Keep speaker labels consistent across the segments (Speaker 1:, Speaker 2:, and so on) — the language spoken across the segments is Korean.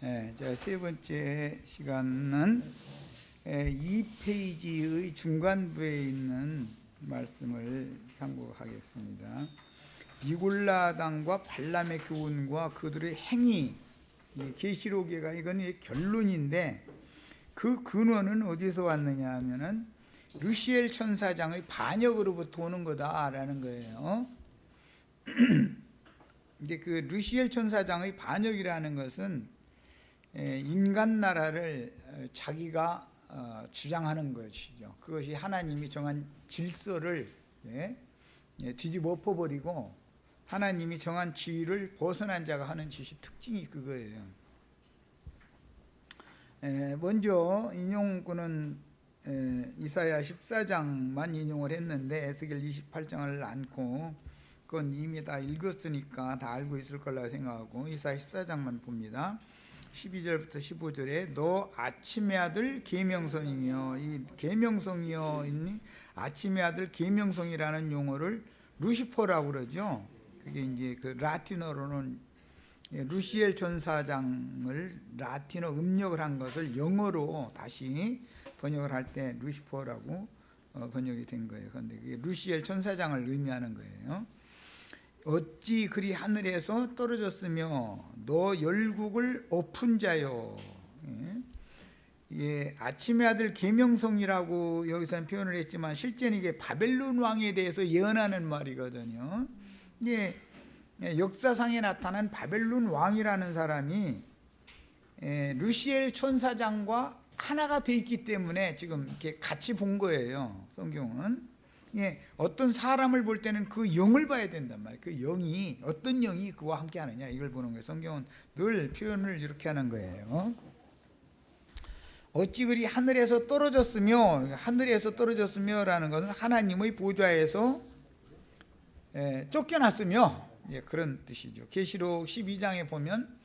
Speaker 1: 자, 세 번째 시간은 2페이지의 중간부에 있는 말씀을 상고하겠습니다. 니골라당과 발람의 교훈과 그들의 행위, 계시록에가 이건 결론인데 그 근원은 어디서 왔느냐 하면은 르시엘 천사장의 반역으로부터 오는 거다라는 거예요. 근데 그 르시엘 천사장의 반역이라는 것은 인간 나라를 자기가 주장하는 것이죠. 그것이 하나님이 정한 질서를 뒤집어 엎어버리고 하나님이 정한 지위를 벗어난 자가 하는 짓이 특징이 그거예요. 먼저 인용구는 이사야 14장만 인용을 했는데 에스겔 28장을 않고 그건 이미 다 읽었으니까 다 알고 있을 거라고 생각하고 이사야 14장만 봅니다. 12절부터 15절에 너 아침의 아들 계명성이며, 이 계명성이여 있니? 아침의 아들 계명성이라는 용어를 루시퍼라고 그러죠. 그게 이제 그 라틴어로는 루시엘 천사장을 라틴어 음력을 한 것을 영어로 다시 번역을 할 때 루시퍼라고 번역이 된 거예요. 그런데 그게 루시엘 천사장을 의미하는 거예요. 어찌 그리 하늘에서 떨어졌으며 너 열국을 엎은 자요. 아침의 아들 계명성이라고 여기서는 표현을 했지만 실제는 이게 바벨론 왕에 대해서 예언하는 말이거든요. 이게 역사상에 나타난 바벨론 왕이라는 사람이 르시엘 천사장과 하나가 돼 있기 때문에 지금 이렇게 같이 본 거예요. 성경은. 어떤 사람을 볼 때는 그 영을 봐야 된단 말이에요. 그 영이 어떤 영이 그와 함께 하느냐 이걸 보는 거예요. 성경은 늘 표현을 이렇게 하는 거예요. 어찌 그리 하늘에서 떨어졌으며, 하늘에서 떨어졌으며라는 것은 하나님의 보좌에서 쫓겨났으며 그런 뜻이죠. 계시록 12장에 보면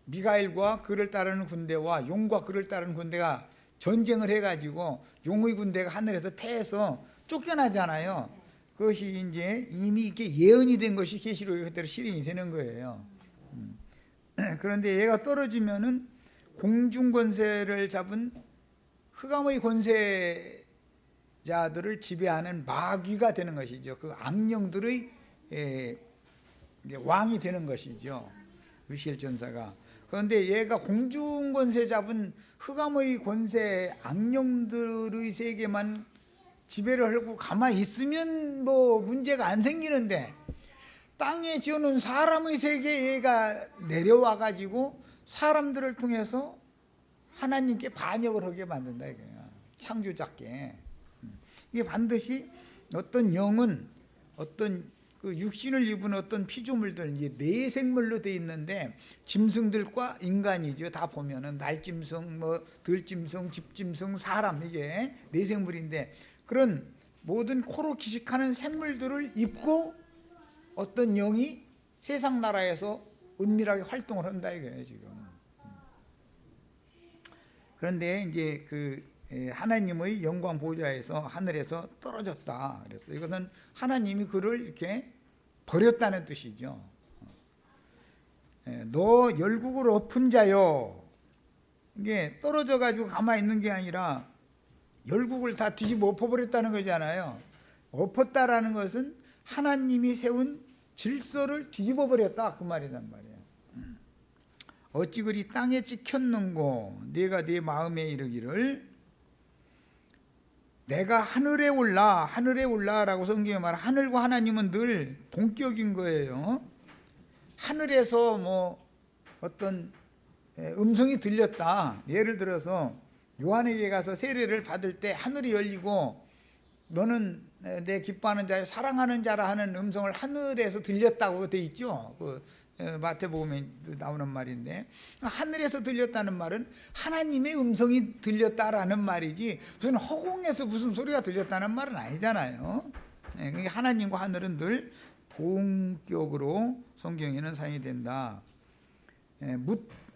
Speaker 1: 미가엘과 그를 따르는 군대와 용과 그를 따르는 군대가 전쟁을 해가지고 용의 군대가 하늘에서 패해서 쫓겨나잖아요. 그것이 이제 이미 이렇게 예언이 된 것이 계시록에 그대로 실현이 되는 거예요. 그런데 얘가 떨어지면은 공중 권세를 잡은 흑암의 권세자들을 지배하는 마귀가 되는 것이죠. 그 악령들의 왕이 되는 것이죠. 르시엘 전사가. 그런데 얘가 공중 권세 잡은 흑암의 권세 악령들의 세계만 지배를 하고 가만히 있으면 뭐 문제가 안 생기는데 땅에 지어놓은 사람의 세계에 얘가 내려와 가지고 사람들을 통해서 하나님께 반역을 하게 만든다 이거야. 창조자께. 이게 반드시 어떤 영은 어떤 그 육신을 입은 어떤 피조물들, 이게 네 생물로 되어 있는데 짐승들과 인간이죠. 다 보면은 날짐승, 뭐 들짐승, 집짐승, 사람, 이게 네 생물인데 그런 모든 코로 기식하는 생물들을 입고 어떤 영이 세상 나라에서 은밀하게 활동을 한다 이거예요 지금. 그런데 이제 그 하나님의 영광 보좌에서 하늘에서 떨어졌다. 그래서 이것은 하나님이 그를 이렇게 버렸다는 뜻이죠. 너 열국을 엎은 자요. 이게 떨어져 가지고 가만히 있는 게 아니라 열국을 다 뒤집어 엎어버렸다는 거잖아요. 엎었다라는 것은 하나님이 세운 질서를 뒤집어 버렸다 그 말이란 말이에요. 어찌 그리 땅에 찍혔는고 네가 네 마음에 이르기를 내가 하늘에 올라라고 성경에 말해. 하늘과 하나님은 늘 동격인 거예요. 하늘에서 뭐 어떤 음성이 들렸다. 예를 들어서 요한에게 가서 세례를 받을 때 하늘이 열리고 너는 내 기뻐하는 자요 사랑하는 자라 하는 음성을 하늘에서 들렸다고 돼 있죠. 그 마태복음에 나오는 말인데 하늘에서 들렸다는 말은 하나님의 음성이 들렸다라는 말이지 무슨 허공에서 무슨 소리가 들렸다는 말은 아니잖아요. 하나님과 하늘은 늘 동격으로 성경에는 사용이 된다.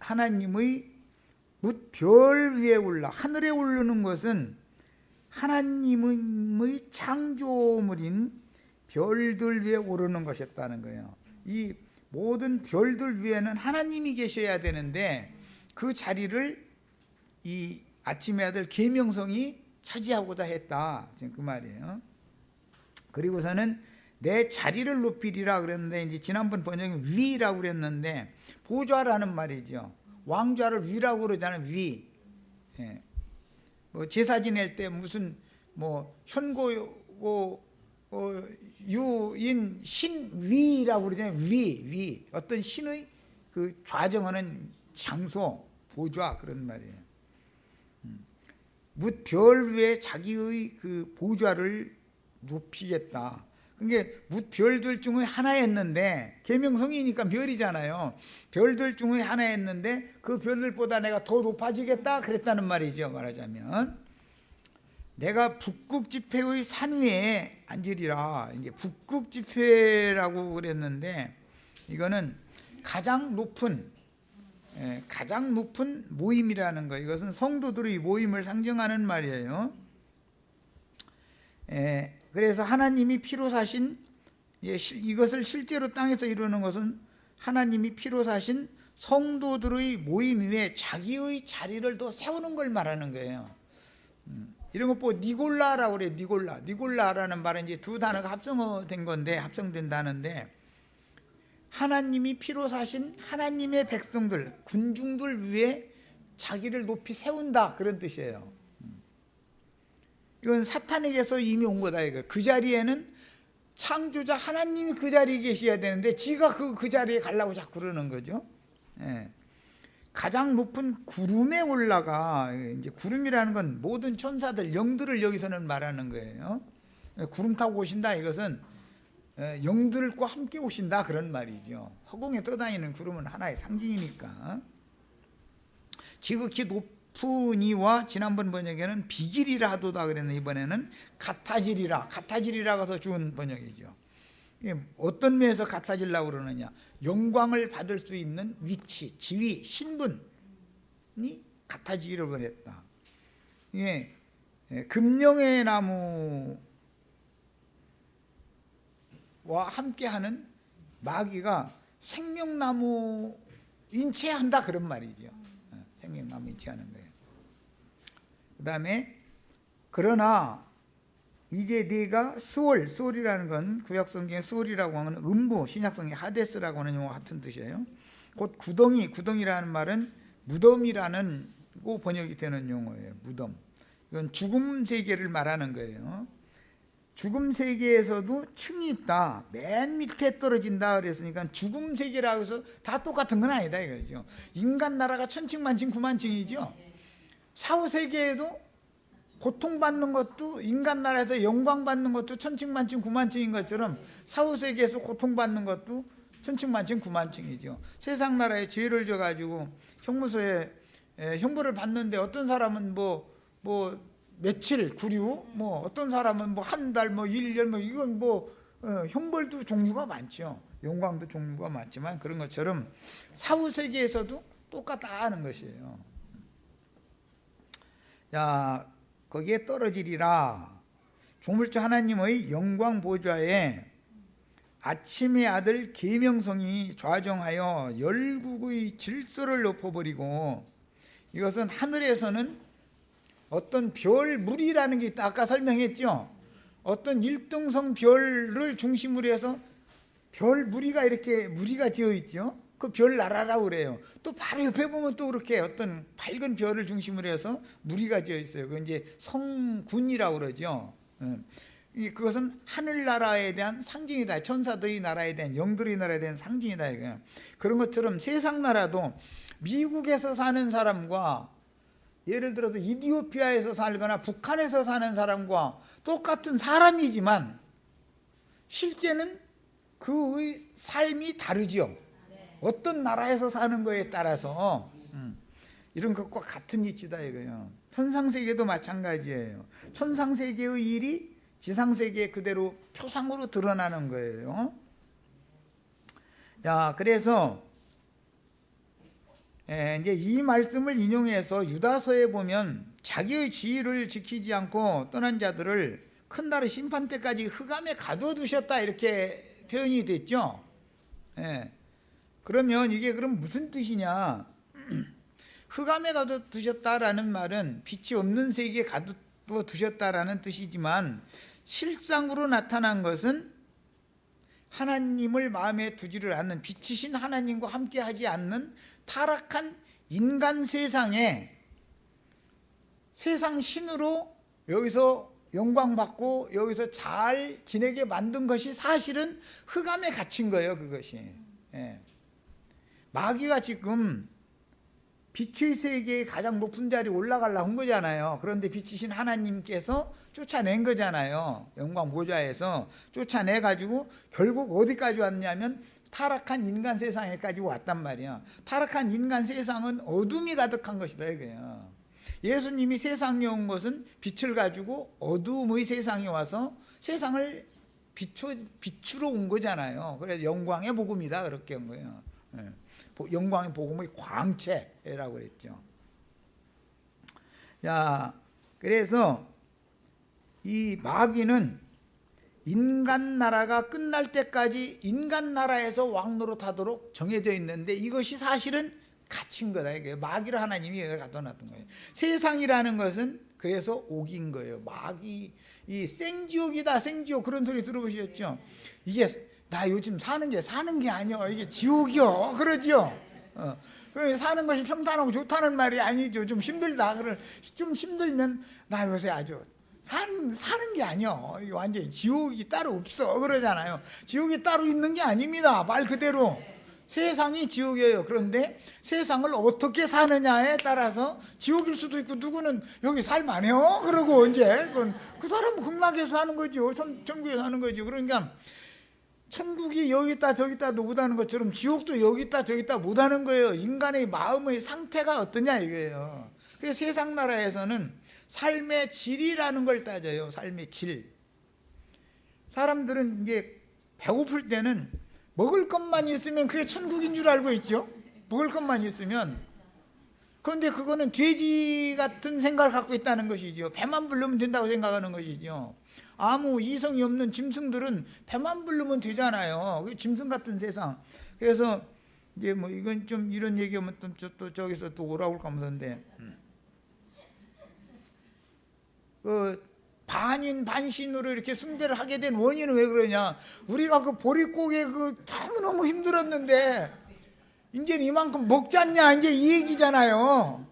Speaker 1: 하나님의 별 위에 올라 하늘에 오르는 것은 하나님의 창조물인 별들 위에 오르는 것이었다는 거예요. 이 모든 별들 위에는 하나님이 계셔야 되는데 그 자리를 이 아침의 아들 계명성이 차지하고자 했다, 지금 그 말이에요. 그리고서는 내 자리를 높이리라 그랬는데, 이제 지난번 번역에 위라고 그랬는데 보좌라는 말이죠. 왕좌를 위라고 그러잖아요. 위. 예. 뭐 제사 지낼 때 무슨 뭐 현고 유인 신위라고 그러잖아요. 위. 어떤 신의 그 좌정하는 장소, 보좌, 그런 말이에요. 뭇 별 위에 자기의 그 보좌를 높이겠다. 그게 뭇 별들 중에 하나였는데, 계명성이니까 별이잖아요. 별들 중에 하나였는데 그 별들보다 내가 더 높아지겠다 그랬다는 말이죠. 말하자면 내가 북극지폐의 산 위에 앉으리라. 이제 북극지폐라고 그랬는데 이거는 가장 높은 모임이라는 거. 이것은 성도들의 모임을 상징하는 말이에요. 그래서 하나님이 피로 사신, 이것을 실제로 땅에서 이루는 것은 하나님이 피로 사신 성도들의 모임 위에 자기의 자리를 더 세우는 걸 말하는 거예요. 이런 거 보고 니골라라고 그래요. 니골라라는 말은 이제 두 단어가 합성된 건데, 합성된다는데, 하나님이 피로 사신 하나님의 백성들, 군중들 위에 자기를 높이 세운다, 그런 뜻이에요. 이건 사탄에게서 이미 온 거다 이거. 그 자리에는 창조자 하나님이 그 자리에 계셔야 되는데 지가 그 자리에 가려고 자꾸 그러는 거죠. 예. 가장 높은 구름에 올라가. 이제 구름이라는 건 모든 천사들, 영들을 여기서는 말하는 거예요. 구름 타고 오신다, 이것은 영들과 함께 오신다, 그런 말이죠. 허공에 떠다니는 구름은 하나의 상징이니까. 지극히 높은 이와 지난번 번역에는 비길이라 하도다 그랬는데 이번에는 같아지리라가 더 좋은 번역이죠. 어떤 면에서 같아지려고 그러느냐, 영광을 받을 수 있는 위치, 지위, 신분이 같아지기를 원했다. 이게 금령의 나무와 함께하는 마귀가 생명나무 인체한다, 그런 말이죠. 생명나무 인체하는 거예요. 그 다음에 그러나 이제 네가 스올이라는 건 구약성경의 스올이라고 하는 음부, 신약성경의 하데스라고 하는 용어와 같은 뜻이에요. 곧 구덩이라는 말은 무덤이라는 고 번역이 되는 용어예요. 무덤. 이건 죽음 세계를 말하는 거예요. 죽음 세계에서도 층이 있다. 맨 밑에 떨어진다 그랬으니까 죽음 세계라고 해서 다 똑같은 건 아니다 이거죠. 인간 나라가 천층만층 구만층이죠. 사후 세계에도 고통받는 것도 인간 나라에서 영광받는 것도 천층만층 구만층인 것처럼 사후 세계에서 고통받는 것도 천층만층 구만층이죠. 세상 나라에 죄를 져가지고 형무소에 형벌을 받는데 어떤 사람은 뭐 며칠 구류, 뭐 어떤 사람은 뭐 한 달, 뭐 1년, 뭐 이건 뭐 형벌도 종류가 많죠. 영광도 종류가 많지만 그런 것처럼 사후 세계에서도 똑같다 하는 것이에요. 자, 거기에 떨어지리라. 조물주 하나님의 영광 보좌에 아침의 아들 계명성이 좌정하여 열국의 질서를 엎어버리고, 이것은 하늘에서는 어떤 별 무리라는 게 있다. 아까 설명했죠. 어떤 일등성 별을 중심으로 해서 별 무리가 이렇게 무리가 지어 있죠. 그 별 나라라고 그래요. 또 바로 옆에 보면 또 그렇게 어떤 밝은 별을 중심으로 해서 무리가 지어 있어요. 그 이제 성군이라고 그러죠. 그것은 하늘나라에 대한 상징이다. 천사들의 나라에 대한, 영들의 나라에 대한 상징이다 이거예요. 그런 것처럼 세상 나라도 미국에서 사는 사람과 예를 들어서 이디오피아에서 살거나 북한에서 사는 사람과 똑같은 사람이지만 실제는 그의 삶이 다르죠. 어떤 나라에서 사는 거에 따라서 이런 것과 같은 이치다 이거예요. 천상세계도 마찬가지예요. 천상세계의 일이 지상세계에 그대로 표상으로 드러나는 거예요. 자, 그래서 이제 이 말씀을 인용해서 유다서에 보면 자기의 지위를 지키지 않고 떠난 자들을 큰 날의 심판 때까지 흑암에 가둬두셨다 이렇게 표현이 됐죠. 그러면 이게 그럼 무슨 뜻이냐? 흑암에 가둬두셨다라는 말은 빛이 없는 세계에 가둬두셨다라는 뜻이지만 실상으로 나타난 것은 하나님을 마음에 두지를 않는, 빛이신 하나님과 함께하지 않는 타락한 인간 세상에 세상 신으로 여기서 영광받고 여기서 잘 지내게 만든 것이 사실은 흑암에 갇힌 거예요. 그것이. 예. 마귀가 지금 빛의 세계의 가장 높은 자리에 올라가려고 한 거잖아요. 그런데 빛이신 하나님께서 쫓아낸 거잖아요. 영광 보좌에서 쫓아내가지고 결국 어디까지 왔냐면 타락한 인간 세상에까지 왔단 말이야. 타락한 인간 세상은 어둠이 가득한 것이다 이거예요. 예수님이 세상에 온 것은 빛을 가지고 어둠의 세상에 와서 세상을 비추러 온 거잖아요. 그래서 영광의 복음이다 그렇게 한 거예요. 영광의 복음의 광채라고 그랬죠. 자, 그래서 이 마귀는 인간 나라가 끝날 때까지 인간 나라에서 왕노릇하도록 정해져 있는데 이것이 사실은 갇힌 거다 이게. 마귀를 하나님이 여기 갖다 놨던 거예요. 세상이라는 것은 그래서 옥인 거예요. 마귀, 이 생지옥이다 생지옥 그런 소리 들어보셨죠? 이게 나 요즘 사는 게 아니야. 이게 지옥이요. 그러죠. 사는 것이 평탄하고 좋다는 말이 아니죠. 좀 힘들다. 좀 힘들면 나 요새 아주 사는 게 아니야. 이게 완전히 지옥이 따로 없어. 그러잖아요. 지옥이 따로 있는 게 아닙니다. 말 그대로 세상이 지옥이에요. 그런데 세상을 어떻게 사느냐에 따라서 지옥일 수도 있고 누구는 여기 살만해요. 그러고 이제 그 사람은 극락에서 사는 거죠. 천국에서 사는 거죠. 그러니까 천국이 여기 있다 저기 있다도 못하는 것처럼 지옥도 여기 있다 저기 있다 못하는 거예요. 인간의 마음의 상태가 어떠냐 이거예요. 그래서 세상 나라에서는 삶의 질이라는 걸 따져요. 삶의 질. 사람들은 이제 배고플 때는 먹을 것만 있으면 그게 천국인 줄 알고 있죠. 먹을 것만 있으면. 그런데 그거는 돼지 같은 생각을 갖고 있다는 것이죠. 배만 부르면 된다고 생각하는 것이죠. 아무 이성이 없는 짐승들은 배만 부르면 되잖아요. 짐승 같은 세상. 그래서 이제 뭐 이건 좀 이런 얘기하면 또 저기서 또 오라고 하면서인데 그 반인 반신으로 이렇게 숭배를 하게 된 원인은 왜 그러냐? 우리가 그 보릿고개 너무 힘들었는데 이제는 이만큼 먹잖냐 이제 이 얘기잖아요.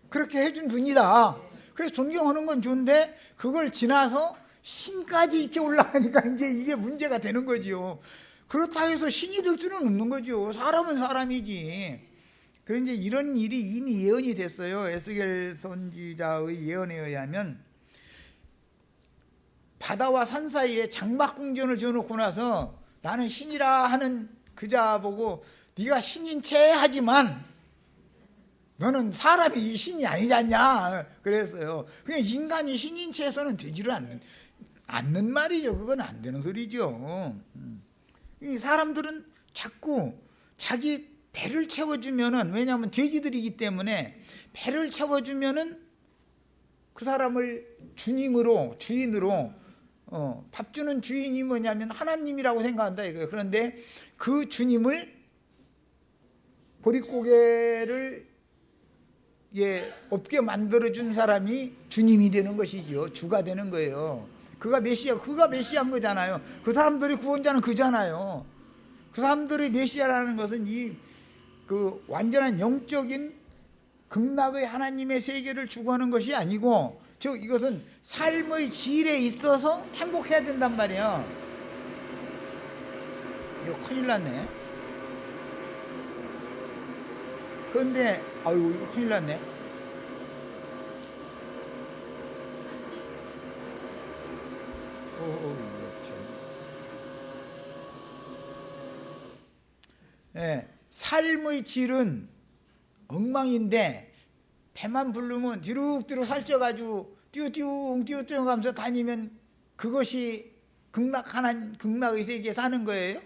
Speaker 1: 그렇게 해준 분이다. 그래서 존경하는 건 좋은데 그걸 지나서 신까지 이렇게 올라가니까 이제 이게 문제가 되는 거지요. 그렇다 해서 신이 될 수는 없는 거죠. 사람은 사람이지. 그런데 이런 일이 이미 예언이 됐어요. 에스겔 선지자의 예언에 의하면 바다와 산 사이에 장막궁전을 지어놓고 나서 나는 신이라 하는 그자 보고 네가 신인 채 하지만 너는 사람이 신이 아니지 않냐 그랬어요. 그냥 인간이 신인 채에서는 되지를 않는 말이죠. 그건 안 되는 소리죠. 이 사람들은 자꾸 자기 배를 채워주면은, 왜냐하면 돼지들이기 때문에 배를 채워주면은 그 사람을 주인으로 밥 주는 주인이 뭐냐면 하나님이라고 생각한다 이거예요. 그런데 그 주님을 보릿고개를 없게 만들어준 사람이 주님이 되는 것이죠. 주가 되는 거예요. 그가 메시아인 거잖아요. 그 사람들이 구원자는 그잖아요. 그 사람들의 메시아라는 것은 그 완전한 영적인 극락의 하나님의 세계를 추구하는 것이 아니고, 즉 이것은 삶의 질에 있어서 행복해야 된단 말이에요. 이거 큰일 났네. 그런데 아유 이거 큰일 났네. 네, 삶의 질은 엉망인데 배만 부르면 뒤룩뒤룩 살쪄가지고 띄우띄우 가면서 다니면 그것이 극락의 세계에 사는 거예요?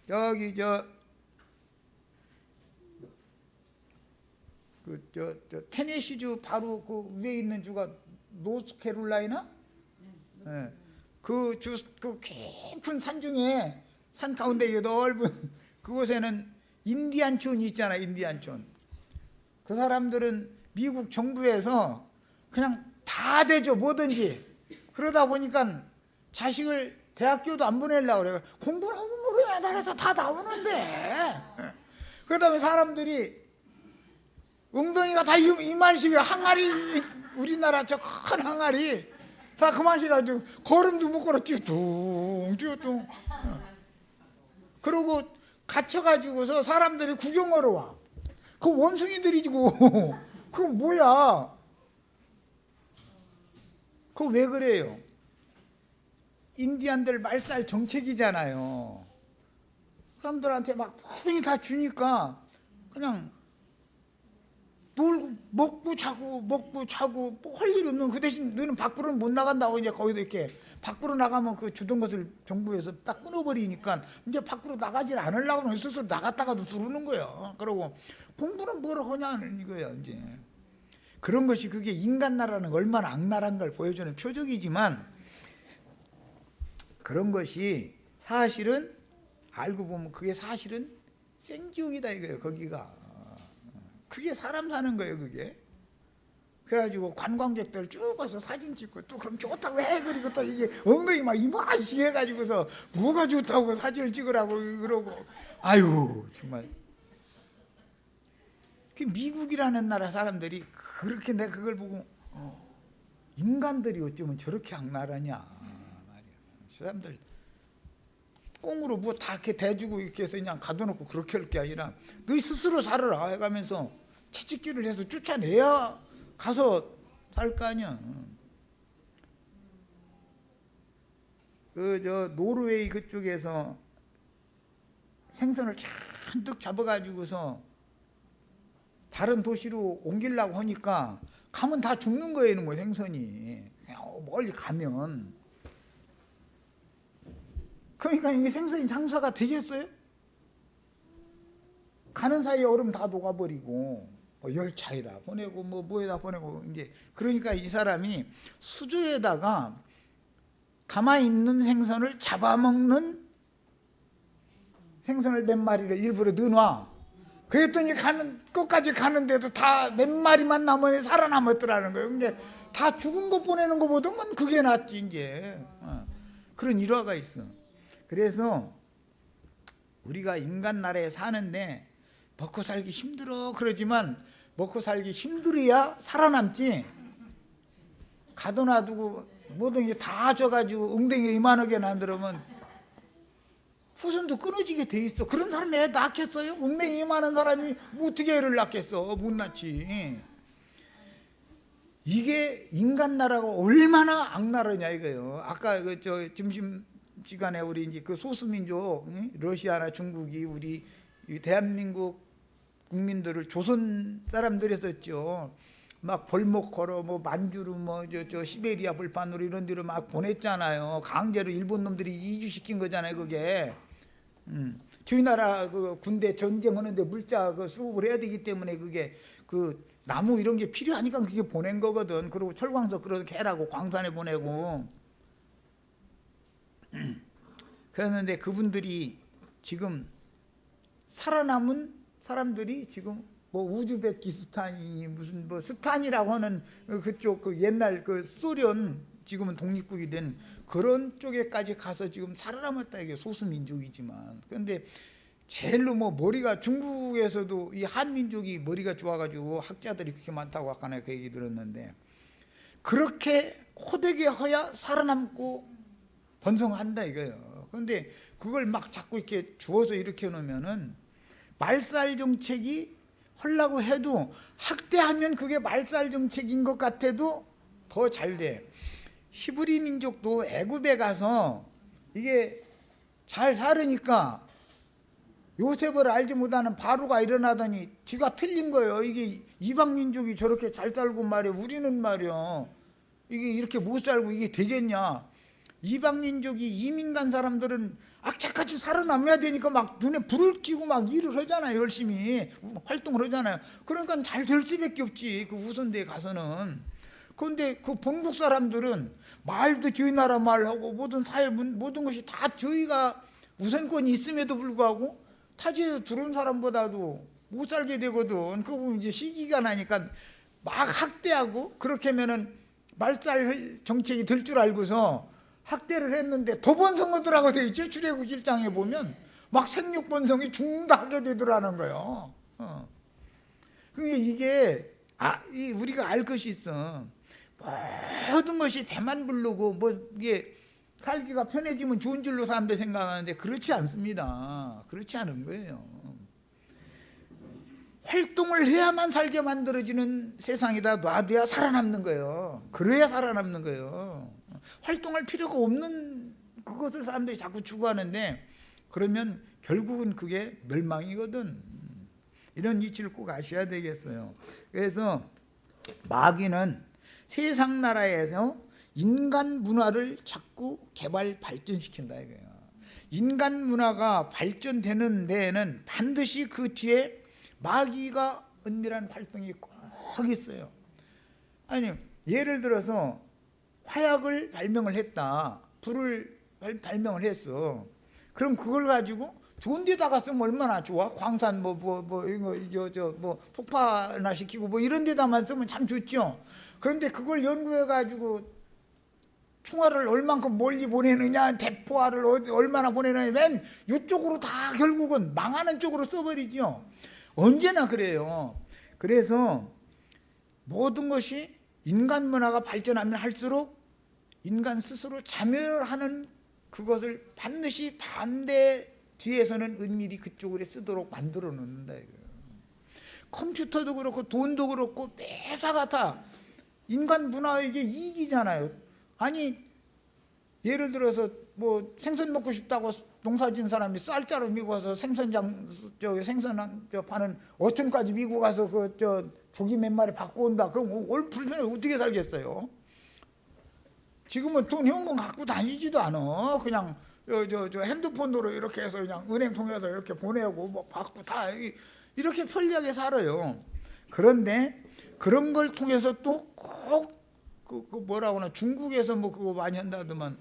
Speaker 1: 여기 테네시주 바로 그 위에 있는 주가 노스캐롤라이나? 네. 그 깊은 산 중에 산 가운데 이 넓은 그곳에는 인디안촌이 있잖아. 인디안촌. 그 사람들은 미국 정부에서 그냥 다 되죠. 뭐든지. 그러다 보니까 자식을 대학교도 안 보내려고 그래요. 공부를 하면 모르야 나라에서 다 나오는데. 그러다 보면 사람들이 엉덩이가 다 이만식이야. 항아리, 우리나라 저 큰 항아리 다 그만씩 가지고 걸음도 못 걸어 띵 띵. 그러고 갇혀가지고서 사람들이 구경하러 와. 그 원숭이들이고 그거 뭐야? 그거 왜 그래요? 인디안들 말살 정책이잖아요. 사람들한테 막 모든 게 다 주니까 그냥 놀고 먹고 자고 뭐 할 일 없는 그 대신 너는 밖으로는 못 나간다고 이제 거기도 이렇게 밖으로 나가면 그 주던 것을 정부에서 딱 끊어버리니까 이제 밖으로 나가질 않으려고는 스스로 나갔다가도 들어오는 거예요. 그러고 공부는 뭘 하냐는 이거예요. 이제 그런 것이 그게 인간 나라는 얼마나 악랄한 걸 보여주는 표적이지만 그런 것이 사실은 알고 보면 그게 사실은 생지옥이다 이거예요. 거기가 그게 사람 사는 거예요. 그게 그래가지고 관광객들 쭉 와서 사진 찍고 또 그럼 좋다고 해. 그리고 또 이게 엉덩이 막 이만씩 해가지고서 뭐가 좋다고 사진을 찍으라고 그러고 아유 정말 그 미국이라는 나라 사람들이 그렇게 내가 그걸 보고 인간들이 어쩌면 저렇게 악랄하냐 말이야. 사람들 꽁으로 뭐 다 이렇게 대주고 이렇게 해서 그냥 가둬놓고 그렇게 할 게 아니라 너희 스스로 살아라 해가면서 채찍질을 해서 쫓아내야 가서 살 거 아니야. 저 노르웨이 그쪽에서 생선을 잔뜩 잡아가지고서 다른 도시로 옮기려고 하니까 가면 다 죽는 거예요. 이놈의 생선이 멀리 가면. 그러니까 이게 생선이 장사가 되겠어요? 가는 사이에 얼음 다 녹아버리고 뭐 열차에다 보내고 뭐에다 보내고 이제 그러니까 이 사람이 수조에다가 가만히 있는 생선을 잡아먹는 생선을 몇 마리를 일부러 넣어놔. 그랬더니 끝까지 가는데도 다 몇 마리만 남아 살아남았더라는 거예요. 근데 다 죽은 거 보내는 것보다는 그게 낫지 이제. 그런 일화가 있어. 그래서 우리가 인간 나라에 사는데 먹고 살기 힘들어 그러지만 먹고 살기 힘들어야 살아남지. 가둬놔두고 모든 게 다 져가지고 엉덩이가 이만하게 만들면 후손도 끊어지게 돼 있어. 그런 사람이 애 낳겠어요? 엉덩이 이만한 사람이 어떻게 애를 낳겠어? 못 낳지. 이게 인간 나라가 얼마나 악랄하냐 이거예요. 아까 그 점심 시간에 우리 이제 그 소수민족 러시아나 중국이 우리 대한민국 국민들을 조선 사람들이 했었죠. 막 벌목 걸어 뭐 만주로 뭐 저 시베리아 불판으로 이런 데로 막 보냈잖아요. 강제로 일본 놈들이 이주시킨 거잖아요. 그게 저희 나라 그 군대 전쟁하는데 물자 그 수급을 해야 되기 때문에 그게 그 나무 이런 게 필요하니까 그게 보낸 거거든. 그리고 철광석 그렇게 해라고 광산에 보내고. 그랬는데 그분들이 지금 살아남은 사람들이 지금 뭐 우즈베키스탄이 무슨 뭐 스탄이라고 하는 그쪽 그 옛날 그 소련 지금은 독립국이 된 그런 쪽에까지 가서 지금 살아남았다. 이게 소수민족이지만 그런데 제일로 뭐 머리가 중국에서도 이 한민족이 머리가 좋아가지고 학자들이 그렇게 많다고 아까 내가 그 얘기 들었는데 그렇게 호되게 허야 살아남고 번성한다 이거예요. 그런데 그걸 막 자꾸 이렇게 주워서 이렇게 놓으면은 말살 정책이 하려고 해도 학대하면 그게 말살 정책인 것 같아도 더 잘 돼. 히브리 민족도 애굽에 가서 이게 잘 살으니까 요셉을 알지 못하는 바로가 일어나더니 지가 틀린 거예요. 이게 이방 민족이 저렇게 잘 살고 말이야. 우리는 말이야. 이게 이렇게 못 살고 이게 되겠냐. 이방 민족이 이민 간 사람들은 악착같이 살아남아야 되니까 막 눈에 불을 켜고 막 일을 하잖아요. 열심히 활동을 하잖아요. 그러니까 잘 될 수밖에 없지. 그 우선대에 가서는. 그런데 그 본국 사람들은 말도 저희 나라 말하고 모든 사회 모든 것이 다 저희가 우선권이 있음에도 불구하고 타지에서 들어온 사람보다도 못 살게 되거든. 그거 보면 이제 시기가 나니까 막 학대하고, 그렇게 하면은 말살 정책이 될 줄 알고서 학대를 했는데 더 번성하더라고 돼 있죠. 출애굽 1장에 보면 막 생육 번성이 죽는다 하게 되더라는 거예요. 그게 이게 우리가 알 것이 있어. 모든 것이 배만 부르고 뭐 이게 살기가 편해지면 좋은 줄로 사람들 생각하는데 그렇지 않습니다. 그렇지 않은 거예요. 활동을 해야만 살게 만들어지는 세상이다 놔둬야 살아남는 거예요. 그래야 살아남는 거예요. 활동할 필요가 없는 그것을 사람들이 자꾸 추구하는데, 그러면 결국은 그게 멸망이거든. 이런 이치를 꼭 아셔야 되겠어요. 그래서 마귀는 세상 나라에서 인간 문화를 자꾸 개발 발전시킨다 이거예요. 인간 문화가 발전되는 데에는 반드시 그 뒤에 마귀가 은밀한 활동이 꼭 있어요. 아니, 예를 들어서 화약을 발명을 했다, 불을 발명을 했어. 그럼 그걸 가지고 좋은 데다가 쓰면 얼마나 좋아? 광산 이거 폭발나 시키고 뭐 이런 데다만 쓰면 참 좋죠. 그런데 그걸 연구해 가지고 총알을 얼만큼 멀리 보내느냐, 대포알을 얼마나 보내느냐, 맨 이쪽으로 다 결국은 망하는 쪽으로 써버리죠. 언제나 그래요. 그래서 모든 것이 인간 문화가 발전하면 할수록 인간 스스로 자멸하는 그것을 반드시 반대 뒤에서는 은밀히 그쪽으로 쓰도록 만들어 놓는다 이거예요. 컴퓨터도 그렇고 돈도 그렇고 매사 같아 인간 문화에게 이익이잖아요. 아니, 예를 들어서 뭐 생선 먹고 싶다고 농사 지은 사람이 쌀자루 미국 가서 생선장 생선 파는 어촌까지 미국 가서 조기 몇 마리 받고 온다. 그럼 올 불편해 어떻게 살겠어요? 지금은 돈 현금 갖고 다니지도 않아. 그냥 핸드폰으로 이렇게 해서 그냥 은행 통해서 이렇게 보내고 뭐 받고 다 이렇게 편리하게 살아요. 그런데 그런 걸 통해서 또 꼭 뭐라고 하나, 중국에서 뭐 그거 많이 한다더만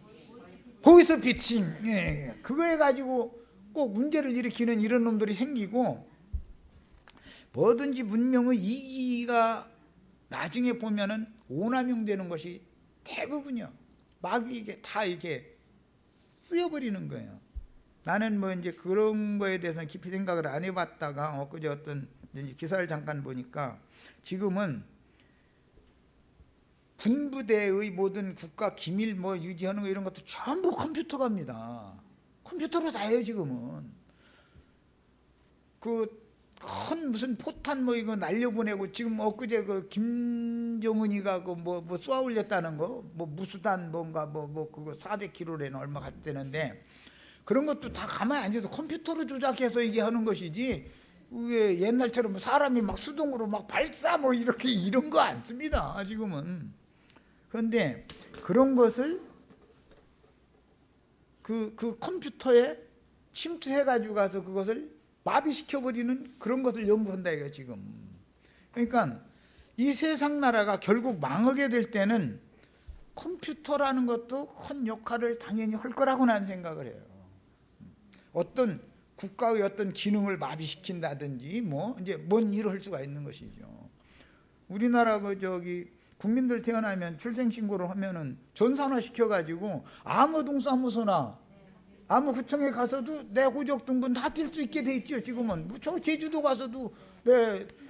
Speaker 1: 보이스피싱, 예, 그거 해가지고 꼭 문제를 일으키는 이런 놈들이 생기고, 뭐든지 문명의 이기가 나중에 보면은 오남용되는 것이 대부분이요. 마귀에게 다 이게 쓰여버리는 거예요. 나는 뭐 이제 그런 거에 대해서는 깊이 생각을 안 해봤다가 엊그제 어떤 기사를 잠깐 보니까 지금은 군부대의 모든 국가 기밀 뭐 유지하는 거 이런 것도 전부 컴퓨터가 합니다. 컴퓨터로 다 해요 지금은. 그 큰 무슨 포탄 뭐 이거 날려보내고, 지금 엊그제 그 김정은이가 그 뭐 쏘아 올렸다는 거, 뭐 무수단 뭔가 뭐 그거 400km래는 얼마 갔다는데, 그런 것도 다 가만히 앉아서 컴퓨터로 조작해서 이게 하는 것이지, 왜 옛날처럼 사람이 막 수동으로 막 발사 뭐 이렇게 이런 거 안 씁니다 지금은. 그런데 그런 것을 그 컴퓨터에 침투해 가지고 가서 그것을 마비시켜버리는 그런 것을 연구한다 이거 지금. 그러니까 이 세상 나라가 결국 망하게 될 때는 컴퓨터라는 것도 큰 역할을 당연히 할 거라고 나는 생각을 해요. 어떤 국가의 어떤 기능을 마비시킨다든지 뭐 이제 뭔 일을 할 수가 있는 것이죠. 우리나라 국민들 태어나면 출생신고를 하면은 전산화 시켜가지고 아무 동사무소나 아무 구청에 가서도 내 호적등본 다 뛸 수 있게 돼 있죠 지금은. 저 제주도 가서도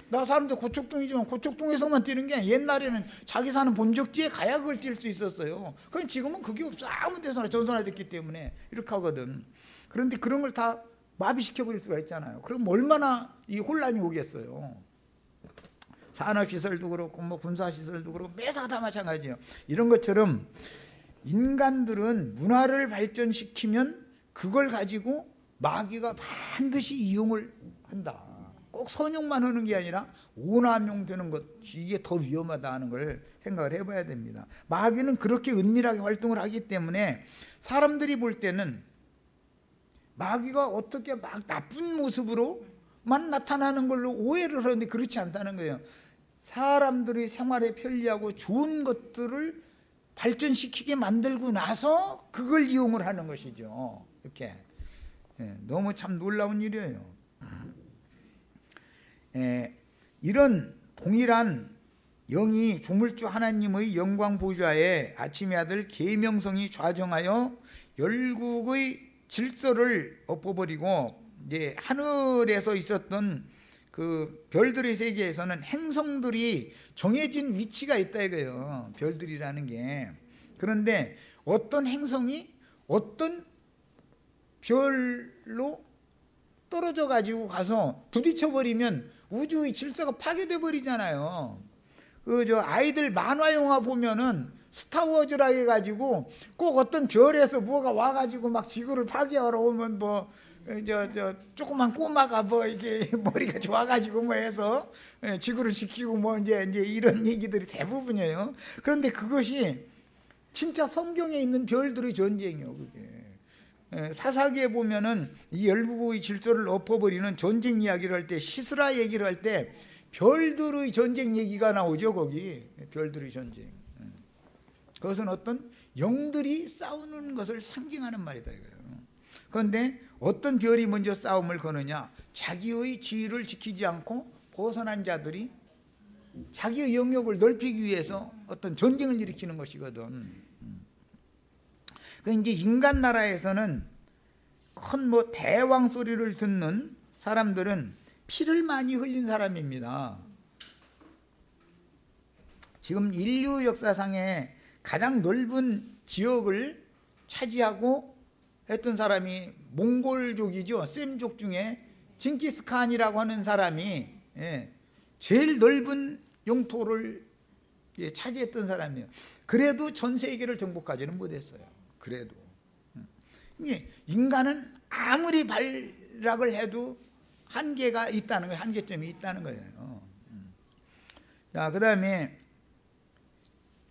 Speaker 1: 나 사는데 고척동이지만 고척동에서만 뛰는 게 아니라 옛날에는 자기 사는 본적지에 가야 그걸 뛸 수 있었어요. 그럼 지금은 그게 없어. 아무 데서나 전산화됐기 때문에 이렇게 하거든. 그런데 그런 걸 다 마비시켜버릴 수가 있잖아요. 그럼 얼마나 이 혼란이 오겠어요. 산업시설도 그렇고 뭐 군사시설도 그렇고 매사가 다 마찬가지예요. 이런 것처럼 인간들은 문화를 발전시키면 그걸 가지고 마귀가 반드시 이용을 한다. 꼭 선용만 하는 게 아니라 오남용되는 것, 이게 더 위험하다 하는 걸 생각을 해봐야 됩니다. 마귀는 그렇게 은밀하게 활동을 하기 때문에 사람들이 볼 때는 마귀가 어떻게 막 나쁜 모습으로만 나타나는 걸로 오해를 하는데 그렇지 않다는 거예요. 사람들의 생활에 편리하고 좋은 것들을 발전시키게 만들고 나서 그걸 이용을 하는 것이죠. 이렇게. 너무 참 놀라운 일이에요. 이런 동일한 영이 조물주 하나님의 영광 보좌에 아침의 아들 계명성이 좌정하여 열국의 질서를 엎어버리고 이제 하늘에서 있었던 그 별들의 세계에서는 행성들이 정해진 위치가 있다 이거예요. 별들이라는 게. 그런데 어떤 행성이 어떤 별로 떨어져 가지고 가서 부딪혀 버리면 우주의 질서가 파괴돼 버리잖아요. 그 아이들 만화 영화 보면은 스타워즈라 해가지고 꼭 어떤 별에서 뭐가 와가지고 막 지구를 파괴하러 오면 뭐 조그만 꼬마가 뭐 이게 머리가 좋아가지고 뭐 해서 지구를 지키고 뭐 이제 이런 얘기들이 대부분이에요. 그런데 그것이 진짜 성경에 있는 별들의 전쟁이에요. 그게 사사기에 보면은 이 열국의 질서를 엎어버리는 전쟁 이야기를 할 때, 시스라 얘기를 할 때 별들의 전쟁 얘기가 나오죠. 거기 별들의 전쟁. 그것은 어떤 영들이 싸우는 것을 상징하는 말이다 이거예요. 그런데 어떤 별이 먼저 싸움을 거느냐? 자기의 지위를 지키지 않고 벗어난 자들이 자기의 영역을 넓히기 위해서 어떤 전쟁을 일으키는 것이거든. 그러니까 이제 인간 나라에서는 큰 뭐 대왕 소리를 듣는 사람들은 피를 많이 흘린 사람입니다. 지금 인류 역사상에 가장 넓은 지역을 차지하고 했던 사람이 몽골족이죠. 셈족 중에 징기스칸이라고 하는 사람이 제일 넓은 영토를 차지했던 사람이에요. 그래도 전 세계를 정복하지는 못했어요. 그래도 인간은 아무리 발락을 해도 한계가 있다는 거예요. 한계점이 있다는 거예요. 자, 그 다음에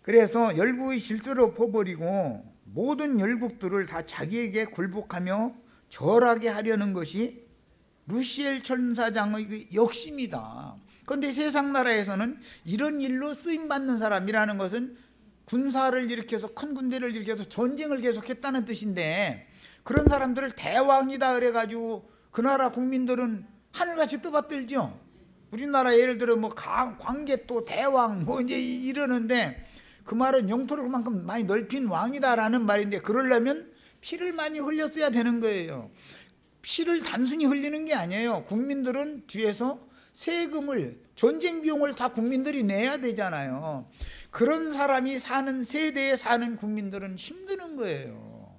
Speaker 1: 그래서 열국의 질서를 엎어버리고 모든 열국들을 다 자기에게 굴복하며 절하게 하려는 것이 루시엘 천사장의 그 욕심이다. 그런데 세상 나라에서는 이런 일로 쓰임받는 사람이라는 것은 군사를 일으켜서 큰 군대를 일으켜서 전쟁을 계속했다는 뜻인데, 그런 사람들을 대왕이다 그래가지고 그 나라 국민들은 하늘같이 떠받들죠. 우리나라 예를 들어 뭐 광개토 대왕 뭐 이제 이러는데, 그 말은 영토를 그만큼 많이 넓힌 왕이다라는 말인데, 그러려면 피를 많이 흘렸어야 되는 거예요. 피를 단순히 흘리는 게 아니에요. 국민들은 뒤에서 세금을, 전쟁 비용을 다 국민들이 내야 되잖아요. 그런 사람이 사는 세대에 사는 국민들은 힘드는 거예요.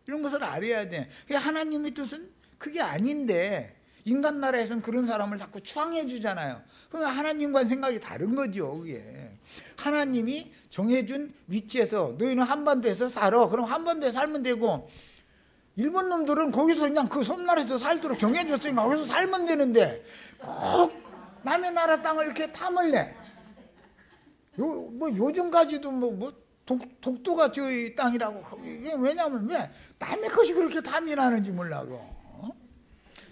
Speaker 1: 이런 것을 알아야 돼. 하나님의 뜻은 그게 아닌데 인간 나라에서는 그런 사람을 자꾸 추앙해 주잖아요. 그러니까 하나님과는 생각이 다른 거죠. 그게 하나님이 정해준 위치에서 너희는 한반도에서 살아. 그럼 한반도에 살면 되고, 일본 놈들은 거기서 그냥 그 섬나라에서 살도록 정해줬으니까 거기서 살면 되는데 꼭 남의 나라 땅을 이렇게 탐을 내. 뭐 요즘까지도 뭐 독도가 저희 땅이라고. 이게 왜냐하면 왜 남의 것이 그렇게 탐이 나는지 몰라고.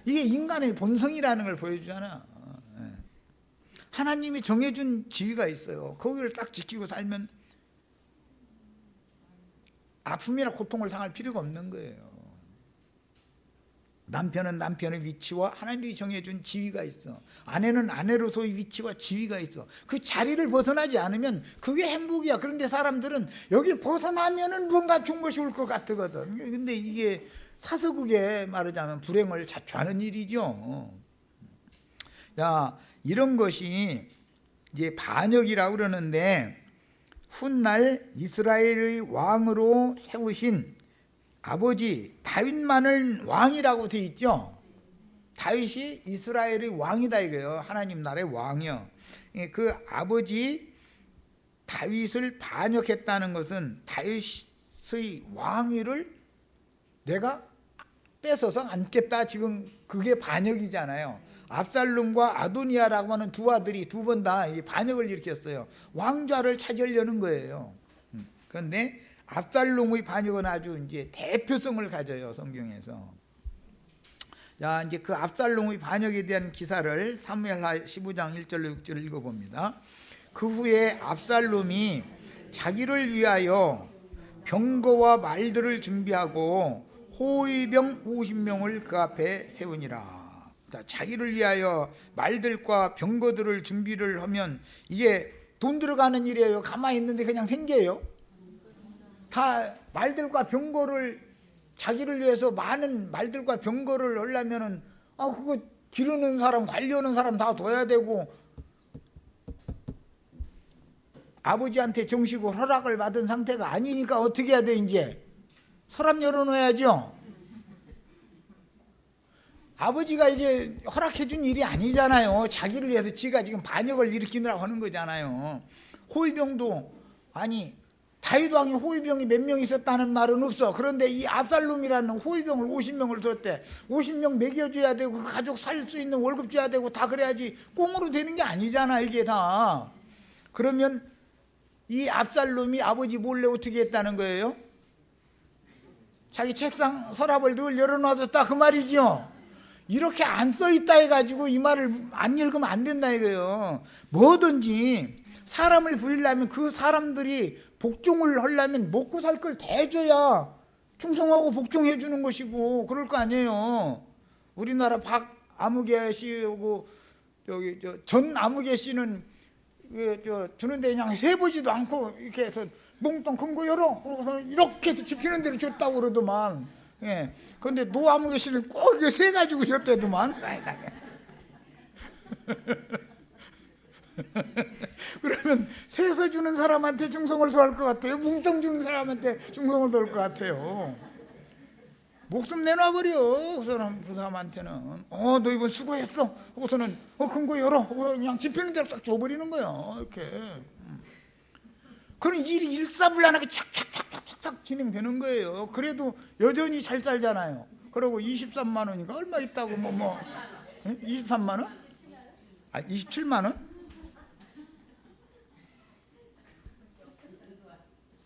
Speaker 1: 이게 인간의 본성이라는 걸 보여주잖아. 하나님이 정해준 지위가 있어요. 거기를 딱 지키고 살면 아픔이나 고통을 당할 필요가 없는 거예요. 남편은 남편의 위치와 하나님이 정해준 지위가 있어. 아내는 아내로서의 위치와 지위가 있어. 그 자리를 벗어나지 않으면 그게 행복이야. 그런데 사람들은 여기 벗어나면은 뭔가 좋은 것이 올 것 같거든. 근데 이게 사서국에 말하자면 불행을 자초하는 일이죠. 자, 이런 것이 이제 반역이라고 그러는데, 훗날 이스라엘의 왕으로 세우신 아버지 다윗만을 왕이라고 돼 있죠. 다윗이 이스라엘의 왕이다 이거예요. 하나님 나라의 왕이요. 그 아버지 다윗을 반역했다는 것은 다윗의 왕위를 내가 뺏어서 안겠다, 지금 그게 반역이잖아요. 압살롬과 아도니아라고 하는 두 아들이 두 번 다 반역을 일으켰어요. 왕좌를 차지하려는 거예요. 그런데 압살롬의 반역은 아주 이제 대표성을 가져요, 성경에서. 자, 이제 그 압살롬의 반역에 대한 기사를 사무엘하 15장 1절로 6절을 읽어봅니다. 그 후에 압살롬이 자기를 위하여 병거와 말들을 준비하고 호위병 50명을 그 앞에 세우니라. 자기를 위하여 말들과 병거들을 준비를 하면 이게 돈 들어가는 일이에요. 가만히 있는데 그냥 생겨요. 다 말들과 병거를 자기를 위해서 많은 말들과 병거를 하려면은 그거 기르는 사람, 관리하는 사람 다 둬야 되고, 아버지한테 정식으로 허락을 받은 상태가 아니니까 어떻게 해야 돼? 이제 서랍 열어놓아야죠. 아버지가 이게 허락해준 일이 아니잖아요. 자기를 위해서 지가 지금 반역을 일으키느라고 하는 거잖아요. 호위병도, 아니 다윗 왕이 호위병이 몇 명 있었다는 말은 없어. 그런데 이 압살롬이라는 호위병을 50명을 뒀대. 50명 먹여줘야 되고 그 가족 살 수 있는 월급 줘야 되고 다 그래야지 꽁으로 되는 게 아니잖아 이게 다. 그러면 이 압살롬이 아버지 몰래 어떻게 했다는 거예요? 자기 책상 서랍을 늘 열어놔뒀다 그 말이죠. 이렇게 안 써있다 해가지고 이 말을 안 읽으면 안 된다 이거예요. 뭐든지 사람을 부리려면 그 사람들이 복종을 하려면 먹고 살 걸 대줘야 충성하고 복종해 주는 것이고 그럴 거 아니에요. 우리나라 박아무개 씨하고 여기 전 아무개 씨는 주는데 그냥 세보지도 않고 이렇게 해서 몽땅 큰 거 열어 이렇게 해서 집히는 대로 줬다고 그러더만. 예. 그런데 노아무개 씨는 꼭 이거 세 가지고 줬대더만. 그러면 세서 주는 사람한테 충성을 소할 것 같아요? 뭉텅 주는 사람한테 충성을 소할 것 같아요? 목숨 내놔버려. 그 사람한테는 너 이번 수고했어 하고서는 큰 거 열어 그냥 집히는 대로 딱 줘버리는 거야. 이렇게. 그런 일이 일사불란하게 착착착착착 진행되는 거예요. 그래도 여전히 잘 살잖아요. 그리고 23만 원이니까 얼마 있다고 23만 원? 27만 원?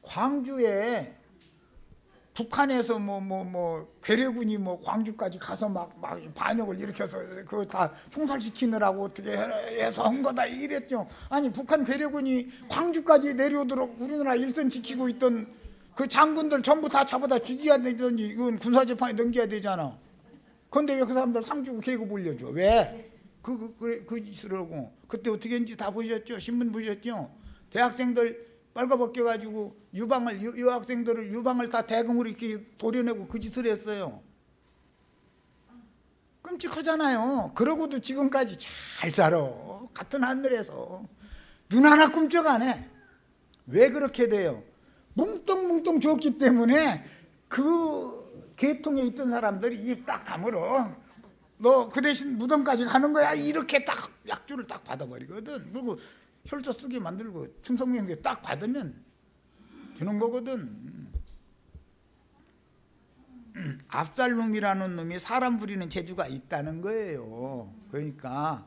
Speaker 1: 광주에 북한에서 괴뢰군이 광주까지 가서 막 반역을 일으켜서 그거 다 총살시키느라고 어떻게 해서 한 거다 이랬죠. 아니 북한 괴뢰군이 광주까지 내려오도록 우리나라 일선 지키고 있던 그 장군들 전부 다 잡아다 죽여야 되든지 이건 군사재판에 넘겨야 되잖아. 그런데 왜 그 사람들 상 주고 계급 올려줘? 왜? 그 짓을 하고. 그때 어떻게 했는지 다 보셨죠? 신문 보셨죠? 대학생들 빨가벗겨가지고 유학생들을 유방을 다 대금으로 이렇게 도려내고 그 짓을 했어요. 끔찍하잖아요. 그러고도 지금까지 잘 살아. 같은 하늘에서 눈 하나 꿈쩍 안 해. 왜 그렇게 돼요? 뭉뚱뭉뚱 줬기 때문에 그 계통에 있던 사람들이 입 딱 다물어. 너 그 대신 무덤까지 가는 거야. 이렇게 딱 약주를 딱 받아버리거든. 그리고 혈서 쓰게 만들고 충성명령 딱 받으면 되는 거거든. 압살롬이라는 놈이 사람 부리는 재주가 있다는 거예요. 그러니까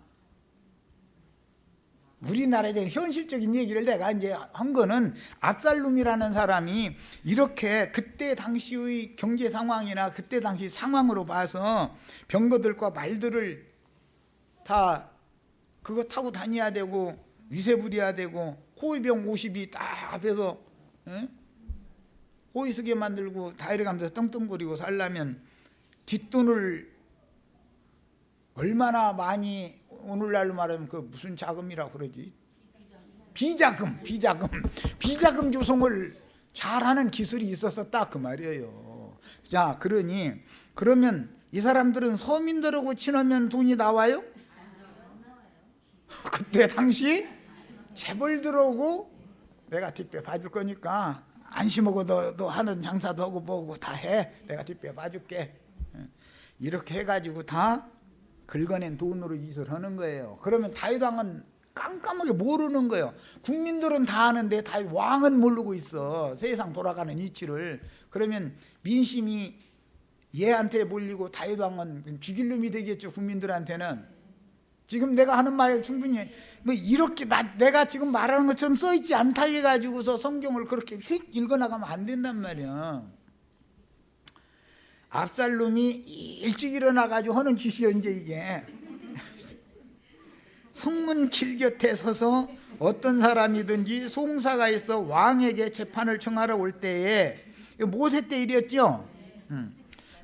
Speaker 1: 우리나라의 현실적인 얘기를 내가 이제 한 거는 압살롬이라는 사람이 이렇게 그때 당시의 경제 상황이나 그때 당시 상황으로 봐서 병거들과 말들을 다 그거 타고 다녀야 되고 위세 부려야 되고 호위병 50이 딱 앞에서 호위 쓰게 만들고 다이래 가면서 떵떵거리고 살려면 뒷돈을 얼마나 많이, 오늘날로 말하면 그 무슨 자금이라고 그러지? 비자금 조성을 잘하는 기술이 있었었다 그 말이에요. 자, 그러면 이 사람들은 서민들하고 친하면 돈이 나와요? 그때 당시 재벌 들어오고 내가 뒷배 봐줄 거니까 안심하고 너 하는 장사도 하고 뭐고 다 해. 내가 뒷배 봐줄게. 이렇게 해가지고 다 긁어낸 돈으로 짓을 하는 거예요. 그러면 다윗 왕은 깜깜하게 모르는 거예요. 국민들은 다 아는데 다윗 왕은 모르고 있어. 세상 돌아가는 이치를. 그러면 민심이 얘한테 몰리고 다윗 왕은 죽일 놈이 되겠죠. 국민들한테는. 지금 내가 하는 말에 충분히 이렇게 내가 지금 말하는 것처럼 써있지 않다 해가지고서 성경을 그렇게 휙 읽어나가면 안 된단 말이야. 압살롬이 일찍 일어나가지고 하는 짓이요 이제 이게. 성문 길 곁에 서서 어떤 사람이든지 송사가 있어 왕에게 재판을 청하러 올 때에 모세 때 일이었죠.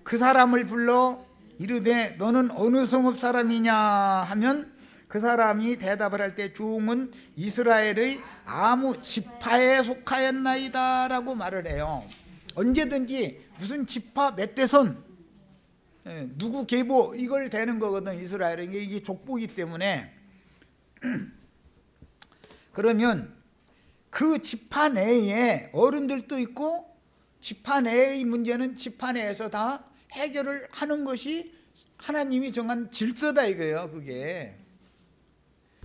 Speaker 1: 그 사람을 불러 이르되 너는 어느 성읍 사람이냐 하면 그 사람이 대답을 할 때 종은 이스라엘의 아무 지파에 속하였나이다 라고 말을 해요. 언제든지 무슨 지파 몇 대손 누구 계보 이걸 대는 거거든. 이스라엘은 이게 족보이기 때문에. 그러면 그 지파 내에 어른들도 있고 지파 내의 문제는 지파 내에서 다 해결을 하는 것이 하나님이 정한 질서다 이거예요. 그게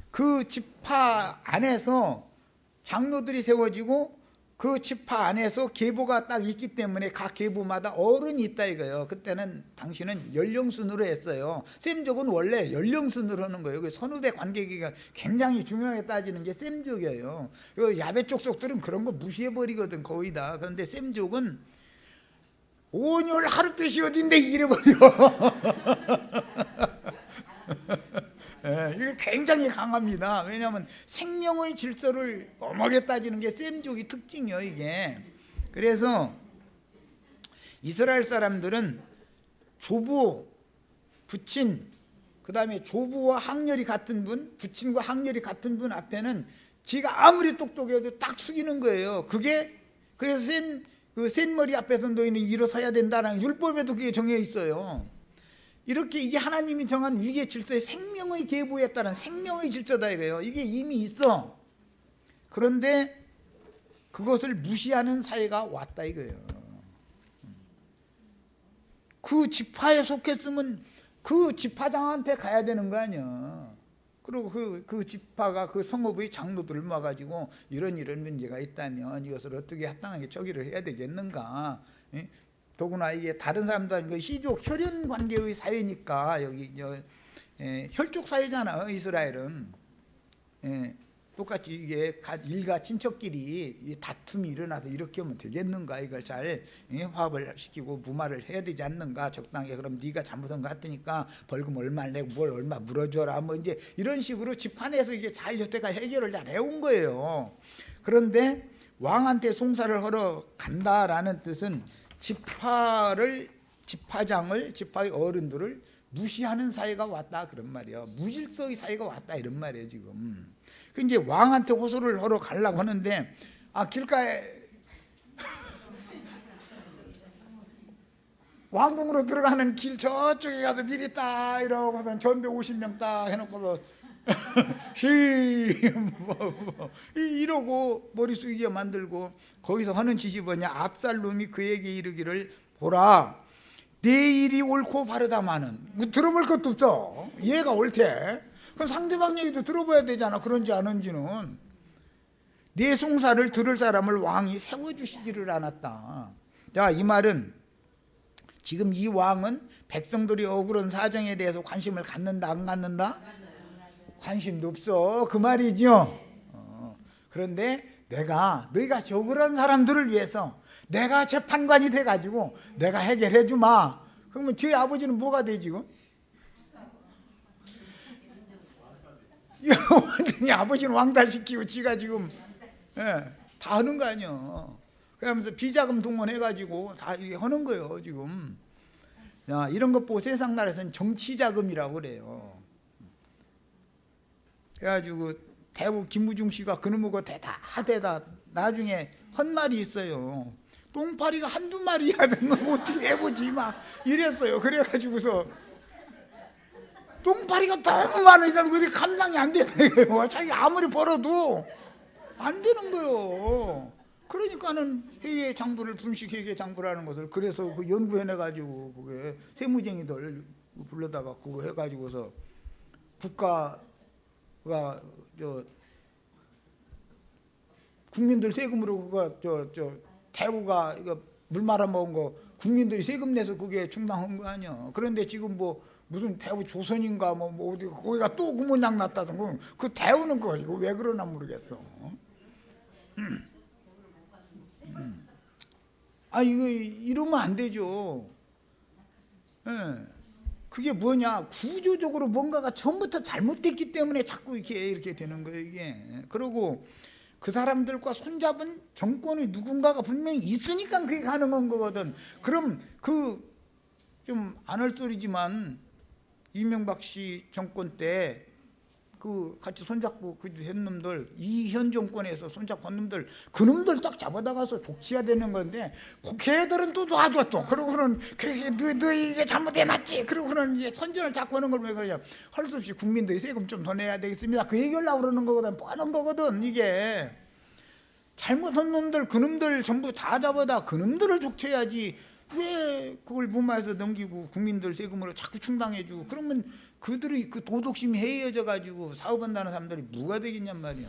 Speaker 1: 그 지파 안에서 장로들이 세워지고 그 지파 안에서 계보가 딱 있기 때문에 각 계보마다 어른이 있다 이거예요. 그때는 당시는 연령순으로 했어요. 셈족은 원래 연령순으로 하는 거예요. 선후배 관계가 굉장히 중요하게 따지는 게 셈족이에요. 야베 족속들은 그런 거 무시해버리거든 거의 다. 그런데 셈족은 온열 하룻빛이 어딘데 이래버려. 이게 굉장히 강합니다. 왜냐하면 생명의 질서를 엄하게 따지는 게 셈족이 특징이에요 이게. 그래서 이스라엘 사람들은 조부, 부친, 그 다음에 조부와 학렬이 같은 분, 부친과 학렬이 같은 분 앞에는 지가 아무리 똑똑해도 딱 숙이는 거예요. 그게 그래서 센 머리 앞에서 너희는 일어서야 된다는 율법에도 그게 정해 있어요. 이렇게 이게 하나님이 정한 위계 질서의 생명의 계보에 따른 생명의 질서다 이거예요. 이게 이미 있어. 그런데 그것을 무시하는 사회가 왔다 이거예요. 그 지파에 속했으면 그 지파장한테 가야 되는 거 아니야. 그리고 그 지파가 그 성읍의 장로들을 모아가지고 이런 문제가 있다면 이것을 어떻게 합당하게 처리를 해야 되겠는가. 더구나 이게 다른 사람도 아니고 시족 혈연 관계의 사회니까 여기 혈족 사회잖아요. 이스라엘은 똑같이 이게 일가 친척끼리 다툼이 일어나도 이렇게 하면 되겠는가. 이걸 잘 화합을 시키고 무마를 해야 되지 않는가. 적당히 그럼 네가 잘못한 것 같으니까 벌금 얼마 내고 뭘 얼마 물어줘라. 뭐 이제 이런 식으로 집안에서 이게 잘 여태까지 해결을 잘 해온 거예요. 그런데 왕한테 송사를 하러 간다라는 뜻은 지파장을 지파의 어른들을 무시하는 사회가 왔다 그런 말이에요. 무질서의 사회가 왔다 이런 말이에요 지금. 그 이제 왕한테 호소를 하러 가려고 하는데 길가에 왕궁으로 들어가는 길 저쪽에 가서 미리 딱 이러고서 전배 50명 딱 해놓고서 이러고 머리 숙이게 만들고 거기서 하는 짓이 뭐냐. 압살롬이 그에게 이르기를 보라 내 일이 옳고 바르다마는 뭐 들어볼 것도 없어. 얘가 옳대. 그럼 상대방 얘기도 들어봐야 되잖아. 그런지 아닌지는. 내 송사를 들을 사람을 왕이 세워주시지를 않았다. 자, 이 말은 지금 이 왕은 백성들이 억울한 사정에 대해서 관심을 갖는다 안 갖는다? 관심도 없어 그 말이죠. 그런데 너희가 억울한 사람들을 위해서 내가 재판관이 돼가지고 내가 해결해 주마. 그러면 저희 아버지는 뭐가 돼 지금? 완전히 아버지는 왕따시키고 지가 지금 다 하는 거 아니야. 그러면서 비자금 동원해가지고 다 하는 거예요 지금. 야, 이런 것 보고 세상 나라에서는 정치자금이라고 그래요. 그래가지고 대구 김무중 씨가 그놈의 대다 나중에 한 말이 있어요. 똥파리가 한두 마리야 되는 거 어떻게 해보지 막 이랬어요. 그래가지고서 똥파리가 너무 많으니까 그게 감당이 안 되는 거예요. 자기 아무리 벌어도 안 되는 거예요. 그러니까는 회계 장부를 분식회계 장부라는 것을 그래서 그 연구해내가지고 그게 세무쟁이들 불러다가 그거 해가지고서 국가가 국민들 세금으로 그거 대우가 이거 물 말아 먹은 거 국민들이 세금 내서 그게 충당한 거 아니야. 그런데 지금 뭐 무슨 대우 조선인가 뭐 어디 거기가 또 구몬장 났다던 그 대우는 거 이거 왜 그러나 모르겠어. 이거 이러면 안 되죠. 그게 뭐냐, 구조적으로 뭔가가 처음부터 잘못됐기 때문에 자꾸 이렇게 되는 거예요 이게. 그리고 그 사람들과 손잡은 정권이 누군가가 분명히 있으니까 그게 가능한 거거든. 그럼 그 좀 안 할 소리지만 이명박 씨 정권 때 그 같이 손잡고 그 했놈들, 이현 정권에서 손잡고 한 놈들, 그놈들 딱 잡아다가서 족치야 되는 건데 걔들은 또 놔줘. 또 그러고는 너 이게 잘못해놨지. 그러고는 이제 선전을 자꾸 하는 걸 왜 그러냐. 할 수 없이 국민들이 세금 좀 더 내야 되겠습니다. 그 얘기하려고 그러는 거거든. 뻔한 거거든. 이게 잘못한 놈들, 그놈들 전부 다 잡아다 그놈들을 족쳐야지. 왜 그걸 무마해서 넘기고 국민들 세금으로 자꾸 충당해주고, 그러면 그들의 그 도덕심이 해이어져 가지고 사업한다는 사람들이 뭐가 되겠냔 말이야.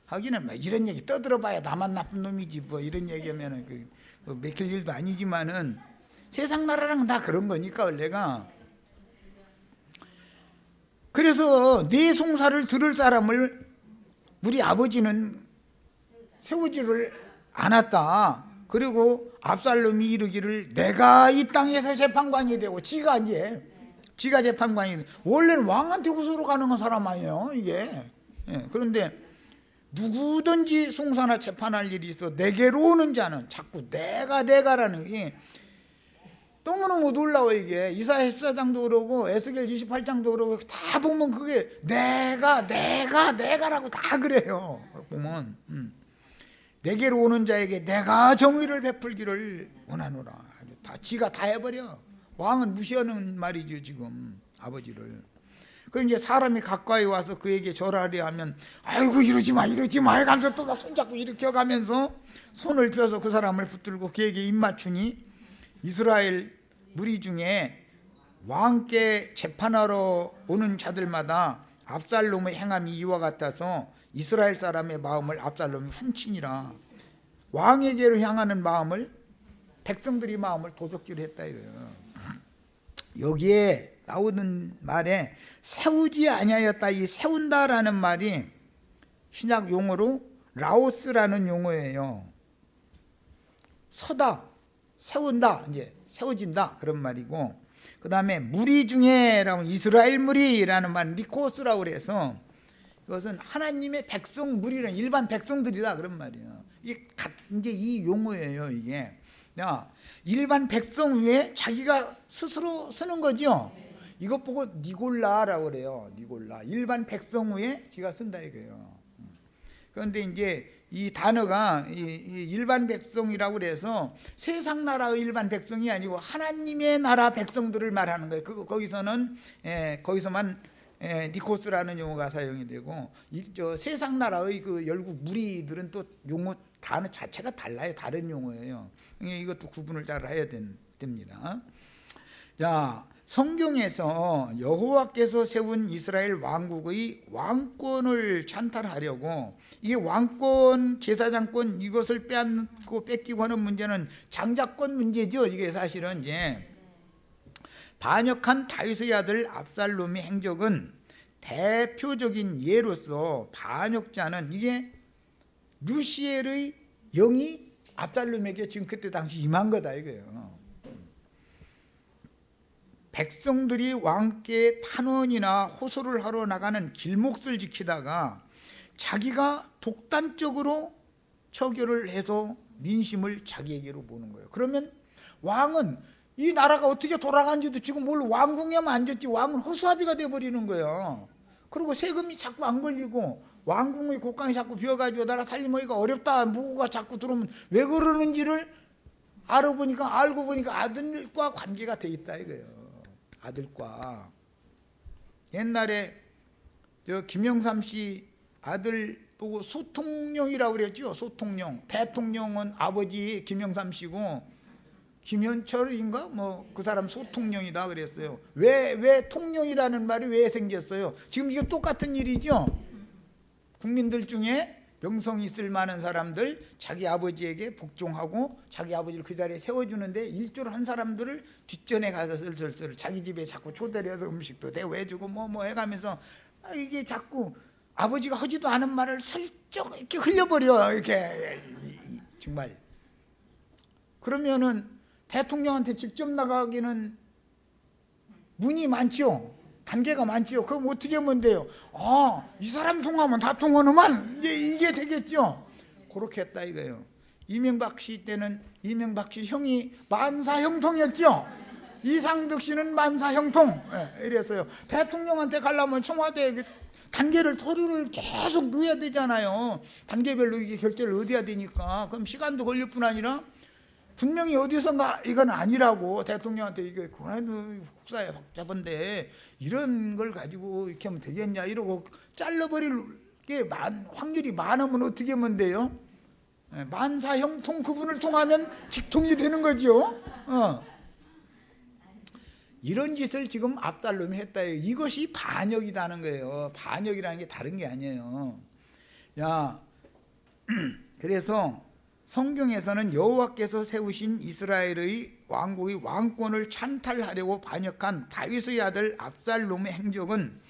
Speaker 1: 하기는 뭐 이런 얘기 떠들어봐야 나만 나쁜 놈이지 뭐 이런 얘기하면은 그 맥힐 일도 아니지만은 세상 나라랑 다 그런 거니까 원래가. 그래서 내 송사를 들을 사람을 우리 아버지는 세우지를 않았다. 그리고 압살롬이 이르기를 내가 이 땅에서 재판관이 되고, 지가 재판관이 되고, 원래는 왕한테 호소로 가는 사람 아니에요 이게. 그런데 누구든지 송사나 재판할 일이 있어 내게로 오는 자는, 자꾸 내가라는 게 너무너무 놀라워. 이게 이사야 14장도 그러고 에스겔 28장도 그러고 다 보면 그게 내가라고 다 그래요. 보면 내게로 오는 자에게 내가 정의를 베풀기를 원하노라. 다 지가 다 해버려. 왕은 무시하는 말이죠 지금 아버지를. 그럼 이제 사람이 가까이 와서 그에게 절하려 하면 아이고 이러지 마 해가면서 또 막 손잡고 일으켜 가면서 손을 펴서 그 사람을 붙들고 그에게 입맞추니, 이스라엘 무리 중에 왕께 재판하러 오는 자들마다 압살롬의 행함이 이와 같아서 이스라엘 사람의 마음을 압살롬이 훔치니라. 왕에게로 향하는 마음을, 백성들의 마음을 도적질했다 이거예요. 여기에 나오는 말에 세우지 아니하였다, 이 세운다라는 말이 신약 용어로 라오스라는 용어예요. 서다, 세운다, 이제 세워진다 그런 말이고, 그 다음에 무리 중에라고 이스라엘 무리라는 말 리코스라고 그래서 이것은 하나님의 백성 무리는 일반 백성들이다 그런 말이에요. 이게 이제 이 용어예요. 이게 일반 백성 위에 자기가 스스로 쓰는 거죠. 이것 보고 니골라라고 그래요. 니골라, 일반 백성 위에 지가 쓴다 이거예요. 그런데 이제 이 단어가 이 일반 백성이라고 그래서 세상 나라의 일반 백성이 아니고 하나님의 나라 백성들을 말하는 거예요. 거기서만 니코스라는 용어가 사용이 되고, 세상 나라의 그 열국 무리들은 또 용어 단어 자체가 달라요. 다른 용어예요. 이것도 구분을 잘 해야 됩니다. 자, 성경에서 여호와께서 세운 이스라엘 왕국의 왕권을 찬탈하려고, 이게 왕권, 제사장권 이것을 빼앗고 뺏기고 하는 문제는 장자권 문제죠. 이게 사실은 이제 반역한 다윗의 아들 압살롬의 행적은 대표적인 예로서 반역자는 이게 루시엘의 영이 압살롬에게 지금 그때 당시 임한 거다 이거예요. 백성들이 왕께 탄원이나 호소를 하러 나가는 길목을 지키다가 자기가 독단적으로 처결을 해서 민심을 자기에게로 보는 거예요. 그러면 왕은 이 나라가 어떻게 돌아가는지도 지금 뭘 왕궁에만 앉았지, 왕은 허수아비가 돼버리는 거예요. 그리고 세금이 자꾸 안 걸리고 왕궁의 곡간이 자꾸 비어가지고 나라 살림하기가 어렵다, 무고가 자꾸 들어오면 왜 그러는지를 알고 보니까 아들과 관계가 돼 있다 이거예요. 아들과. 옛날에 저 김영삼 씨 아들 보고 소통령이라고 그랬죠. 소통령. 대통령은 아버지 김영삼 씨고 김현철인가 뭐 그 사람 소통령이다 그랬어요. 왜 통령이라는 말이 왜 생겼어요? 지금 이게 똑같은 일이죠. 국민들 중에 명성이 있을 만한 사람들, 자기 아버지에게 복종하고 자기 아버지를 그 자리에 세워주는데 일조를 한 사람들을 뒷전에 가서 슬슬 자기 집에 자꾸 초대를 해서 음식도 대우해주고 뭐 해가면서 이게 자꾸 아버지가 하지도 않은 말을 슬쩍 이렇게 흘려버려. 이렇게 정말. 그러면은 대통령한테 직접 나가기는 문이 많죠. 단계가 많죠. 그럼 어떻게 하면 돼요? 이 사람 통하면 다 통하는만 이게 되겠죠. 그렇게 했다 이거예요. 이명박 씨 때는 이명박 씨 형이 만사형통이었죠. 이상득 씨는 만사형통. 이랬어요. 대통령한테 가려면 청와대 단계를 서류를 계속 넣어야 되잖아요. 단계별로 이게 결제를 얻어야 되니까. 그럼 시간도 걸릴 뿐 아니라 분명히 어디선가 이건 아니라고 대통령한테 이게 국사에 복잡한데 이런 걸 가지고 이렇게 하면 되겠냐 이러고 잘라버릴 게 확률이 많으면 어떻게 하면 돼요? 만사형통, 그분을 통하면 직통이 되는 거죠. 이런 짓을 지금 압살롬이 했다. 이것이 반역이라는 거예요. 반역이라는 게 다른 게 아니에요. 야, 그래서 성경에서는 여호와께서 세우신 이스라엘의 왕국의 왕권을 찬탈하려고 반역한 다윗의 아들 압살롬의 행적은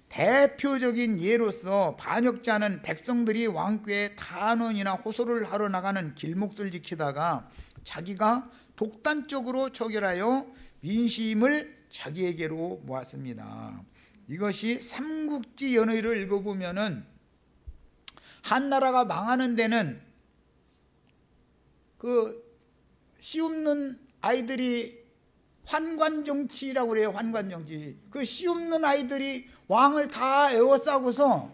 Speaker 1: 대표적인 예로서 반역자는 백성들이 왕궤에 탄원이나 호소를 하러 나가는 길목을 지키다가 자기가 독단적으로 처결하여 민심을 자기에게로 모았습니다. 이것이 삼국지 연의를 읽어보면은 한나라가 망하는 데는 그 씨없는 아이들이 환관정치라고 그래요. 환관정치. 그 씨없는 아이들이 왕을 다 에워싸고서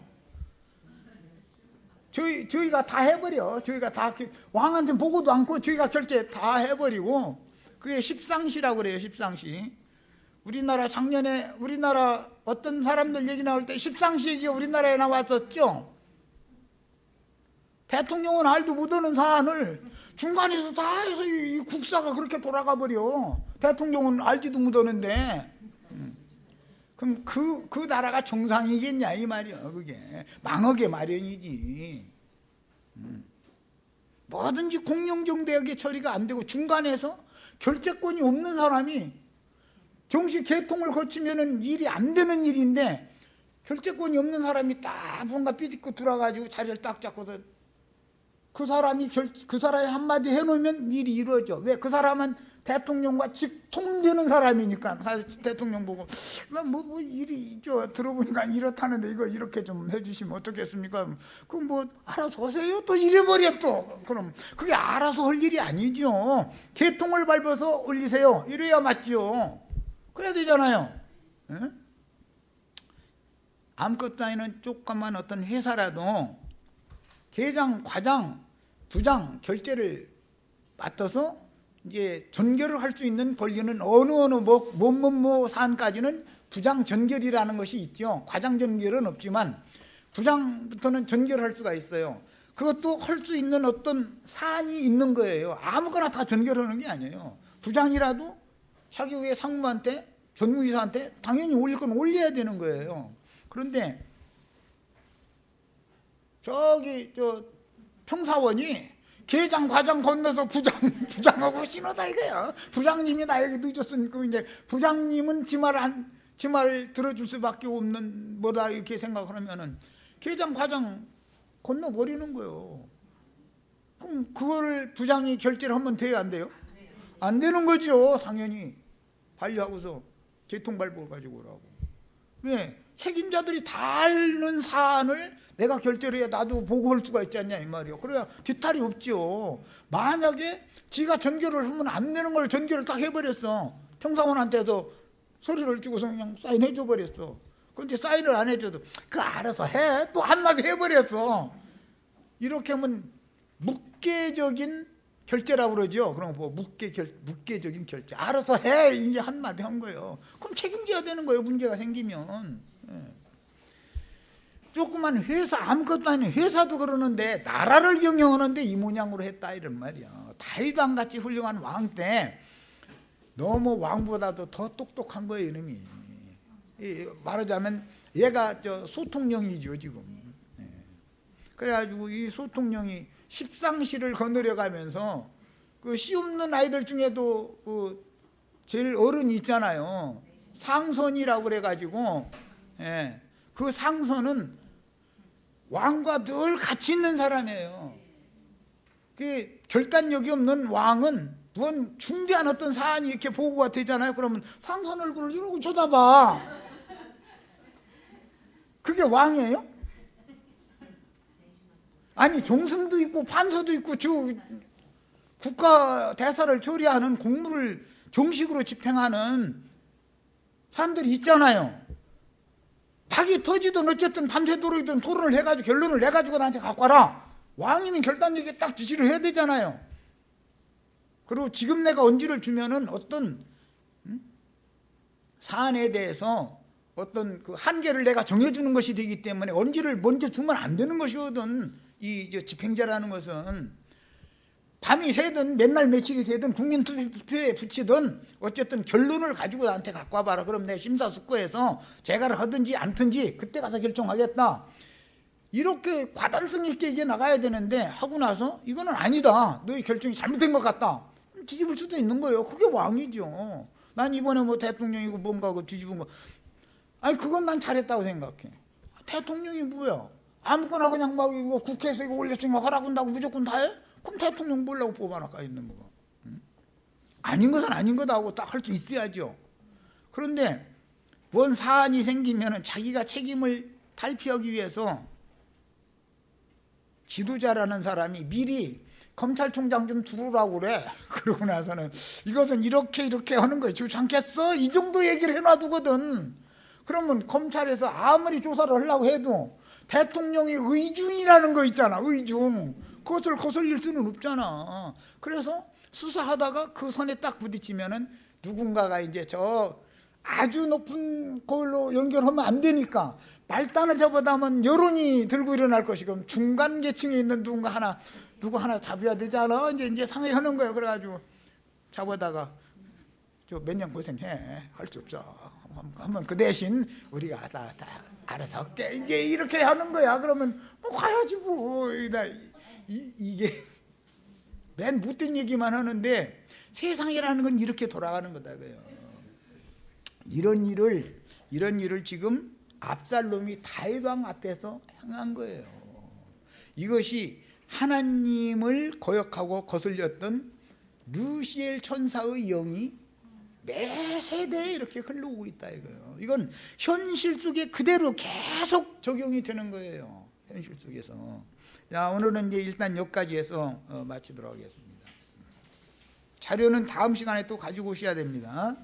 Speaker 1: 저희가 다 해버려. 저희가 다 왕한테 보고도 않고 저희가 결제 다 해버리고, 그게 십상시라고 그래요. 십상시. 우리나라 작년에 우리나라 어떤 사람들 얘기 나올 때 십상시 얘기가 우리나라에 나왔었죠. 대통령은 알도 못하는 사안을 중간에서 다 해서 이 국사가 그렇게 돌아가 버려. 대통령은 알지도 못하는데. 그럼 그 나라가 정상이겠냐 이 말이야. 그게 망하게 마련이지. 뭐든지 공영정대하게 처리가 안 되고 중간에서 결재권이 없는 사람이 정식 개통을 거치면은 일이 안 되는 일인데, 결재권이 없는 사람이 딱 뭔가 삐짓고 들어가지고 자리를 딱 잡고서 그 사람이 한마디 해놓으면 일이 이루어져. 왜? 그 사람은 대통령과 직통되는 사람이니까. 대통령 보고 뭐 일이 들어보니까 이렇다는데 이거 이렇게 좀 해주시면 어떻겠습니까? 그럼 뭐 알아서 하세요. 또 이래버려 또. 그럼 그게 알아서 할 일이 아니죠. 개통을 밟아서 올리세요. 이래야 맞죠. 그래야 되잖아요. 에? 아무것도 아니는 조그만 어떤 회사라도 계장, 과장, 부장 결제를 맡아서 이제 전결을 할 수 있는 권리는 어느 사안까지는 부장 전결이라는 것이 있죠. 과장 전결은 없지만 부장부터는 전결할 수가 있어요. 그것도 할 수 있는 어떤 사안이 있는 거예요. 아무거나 다 전결하는 게 아니에요. 부장이라도 자기 위에 상무한테, 전무이사한테 당연히 올릴 건 올려야 되는 거예요. 그런데 평사원이 계장, 과장 건너서 부장하고 신호다 이거야. 부장님이 나에게 늦었으니까 이제 부장님은 지 말을 들어줄 수밖에 없는 뭐다 이렇게 생각을 하면은 계장, 과장 건너버리는 거예요. 그럼 그거를 부장이 결제를 하면 돼요, 안 돼요? 안 되는 거죠. 당연히 반려하고서 개통 발부해가지고 오라고. 왜? 책임자들이 다 아는 사안을 내가 결제를 해야 나도 보고할 수가 있지 않냐 이 말이요. 그래야 뒤탈이 없죠. 만약에 지가 전결을 하면 안 되는 걸 전결을 딱 해버렸어. 평사원한테서 서류를 주고서 그냥 사인해줘 버렸어. 그런데 사인을 안 해줘도 그 알아서 해. 또 한마디 해버렸어. 이렇게 하면 묵계적인 결제라고 그러죠. 그럼 뭐 묵계적인 결제. 알아서 해. 이제 한마디 한 거예요. 그럼 책임져야 되는 거예요. 문제가 생기면. 조그만 회사, 아무것도 아닌 회사도 그러는데 나라를 경영하는데 이 모양으로 했다 이런 말이야. 다윗왕같이 훌륭한 왕 때 너무 왕보다도 더 똑똑한 거예요 이놈이. 말하자면 얘가 소통령이죠 지금. 그래가지고 이 소통령이 십상시를 거느려 가면서 그 씨 없는 아이들 중에도 그 제일 어른이 있잖아요. 상선이라고 그래가지고, 그 상선은 왕과 늘 같이 있는 사람이에요. 그 결단력이 없는 왕은 무슨 중대한 어떤 사안이 이렇게 보고가 되잖아요. 그러면 상선 얼굴을 이러고 쳐다봐. 그게 왕이에요? 아니 정승도 있고 판서도 있고 국가 대사를 처리하는 공무를 종식으로 집행하는 사람들이 있잖아요. 닭이 터지든 어쨌든 밤새도록이든 토론을 해가지고 결론을 내가지고 나한테 갖고 와라. 왕이면 결단력에 딱 지시를 해야 되잖아요. 그리고 지금 내가 언지를 주면은 어떤 사안에 대해서 어떤 그 한계를 내가 정해주는 것이 되기 때문에 언지를 먼저 주면 안 되는 것이거든. 이 집행자라는 것은 밤이 새든 맨날 며칠이 되든 국민투표에 붙이든 어쨌든 결론을 가지고 나한테 갖고 와봐라. 그럼 내 심사숙고해서 재가를 하든지 않든지 그때 가서 결정하겠다. 이렇게 과단성 있게 이게 나가야 되는데 하고 나서 이거는 아니다. 너희 결정이 잘못된 것 같다. 뒤집을 수도 있는 거예요. 그게 왕이죠. 난 이번에 뭐 대통령이고 뭔가 그 뒤집은 거. 아니 그건 난 잘했다고 생각해. 대통령이 뭐야? 아무거나 그냥 막 이거 국회에서 이거 올렸으니까 하라고 한다고 무조건 다 해? 그럼 대통령 뭐라고 뽑아놔까 있는 거가. 아닌 것은 아닌 거다 하고 딱 할 수 있어야죠. 그런데 뭔 사안이 생기면 자기가 책임을 탈피하기 위해서 지도자라는 사람이 미리 검찰총장 좀 두르라고 그래. 그러고 나서는 이것은 이렇게 하는 거야. 좋지 않겠어? 이 정도 얘기를 해놔두거든. 그러면 검찰에서 아무리 조사를 하려고 해도 대통령이 의중이라는 거 있잖아. 의중. 그것을 거슬릴 수는 없잖아. 그래서 수사하다가 그 선에 딱 부딪히면은 누군가가 이제 저 아주 높은 걸로 연결하면 안 되니까 말단을 잡아다면 여론이 들고 일어날 것이고 중간 계층에 있는 누구 하나 잡아야 되잖아. 이제 상의하는 거예요. 그래가지고 잡아다가 저 몇 년 고생해. 할 수 없어. 하면 그 대신 우리가 다 알아서 할게. 이제 이렇게 하는 거야. 그러면 뭐 가야지 뭐. 이게 맨 못된 얘기만 하는데 세상이라는 건 이렇게 돌아가는 거다. 이런 일을 지금 압살롬이 다윗 왕 앞에서 행한 거예요. 이것이 하나님을 거역하고 거슬렸던 르시엘 천사의 영이 매 세대에 이렇게 흘러오고 있다 이거예요. 이건 현실 속에 그대로 계속 적용이 되는 거예요. 현실 속에서. 자, 오늘은 이제 일단 여기까지 해서 마치도록 하겠습니다. 자료는 다음 시간에 또 가지고 오셔야 됩니다.